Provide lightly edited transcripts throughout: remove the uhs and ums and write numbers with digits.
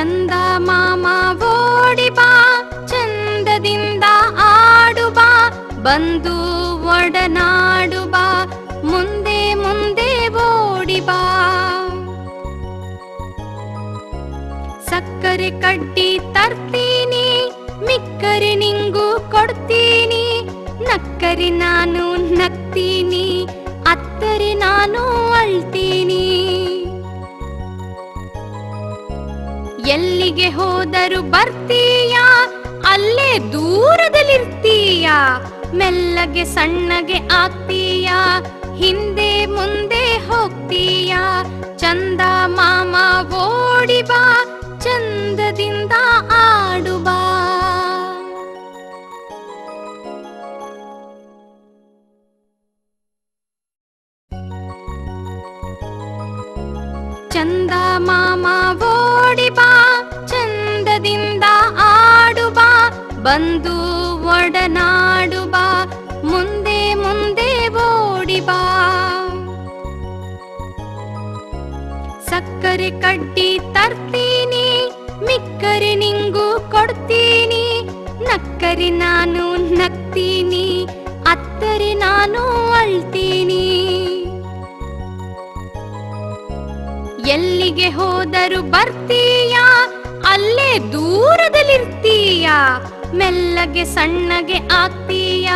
ಚಂದ ಮಾಮ ಓಡಿ ಬಾ, ಚಂದದಿಂದ ಆಡು ಬಾ, ಬಂದು ಒಡನಾಡು ಬಾ, ಮುಂದೆ ಮುಂದೆ ಓಡಿ ಬಾ. ಸಕ್ಕರೆ ಕಡ್ಡಿ ತರ್ತೀನಿ, ಮಿಕ್ಕರೆ ನಿಂಗೂ ಕೊಡ್ತೀನಿ, ನಕ್ಕರೆ ನಾನು ನಗ್ತೀನಿ, ಅತ್ತರೆ ನಾನು ಅಳ್ತೀನಿ. ಎಲ್ಲಿಗೆ ಹೋದರೂ ಬರ್ತೀಯ, ಅಲ್ಲೇ ದೂರದಲ್ಲಿರ್ತೀಯ, ಮೆಲ್ಲಗೆ ಸಣ್ಣಗೆ ಆಗ್ತೀಯ, ಹಿಂದೆ ಮುಂದೆ ಹೋಗ್ತೀಯ. ಚಂದ ಮಾಮ ಓಡಿ ಬಾ, ಚಂದದಿಂದ ಆಡು ಬಾ. ಚಂದ ಮಾಮ ಓಡಿ ಬಾ, ಚಂದದಿಂದ ಆಡು ಬಾ, ಬಂದು ಒಡನಾಡು ಬಾ, ಮುಂದೆ ಮುಂದೆ ಓಡಿ ಬಾ. ಸಕ್ಕರೆ ಕಡ್ಡಿ ತರ್ತೀನಿ, ಮಿಕ್ಕರೆ ನಿಂಗೂ ಕೊಡ್ತೀನಿ, ನಕ್ಕರೆ ನಾನು ನಗ್ತೀನಿ, ಅತ್ತರೆ ನಾನು ಅಳ್ತೀನಿ. ಎಲ್ಲಿಗೆ ಹೋದರೂ ಬರ್ತೀಯ, ಅಲ್ಲೇ ದೂರದಲ್ಲಿರ್ತೀಯ, ಮೆಲ್ಲಗೆ ಸಣ್ಣಗೆ ಆಗ್ತೀಯ,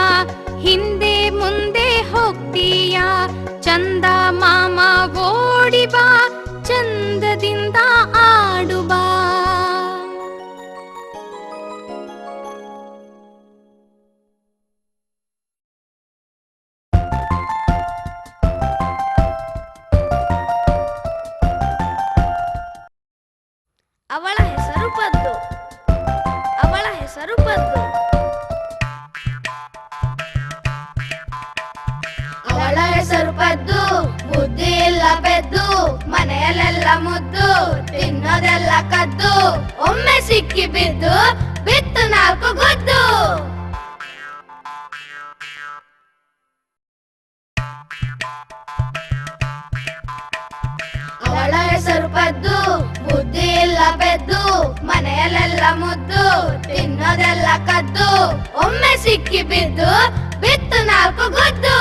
ಹಿಂದೆ ಮುಂದೆ ಹೋಗ್ತೀಯ. ಚಂದ ಮಾಮ ಓಡಿ ಬಾ, ಚಂದದಿಂದ ಆಡು ಬಾ. ಅವಳ ಹೆಸರು ಪದ್ದು, ಅವಳ ಹೆಸರು ಪದ್ದು. ಅವಳ ಹೆಸರು ಪದ್ದು, ಬುದ್ಧಿ ಇಲ್ಲ ಬೆದ್ದು, ಮನೆಯಲ್ಲೆಲ್ಲ ಮುದ್ದು, ತಿನ್ನೋದೆಲ್ಲ ಕದ್ದು, ಒಮ್ಮೆ ಸಿಕ್ಕಿ ಬಿದ್ದು ಬಿತ್ತು ನಾಲ್ಕು ಗುದ್ದು. ಅವಳ ಹೆಸರು ಪದ್ದು, ಬುದ್ಧಿ ಇಲ್ಲ ಬೆದ್ದು, ಮನೆಯಲ್ಲೆಲ್ಲ ಮುದ್ದು, ತಿನ್ನೋದೆಲ್ಲ ಕದ್ದು, ಒಮ್ಮೆ ಸಿಕ್ಕಿ ಬಿದ್ದು ಬಿತ್ತು ನಾಲ್ಕು ಗುದ್ದು.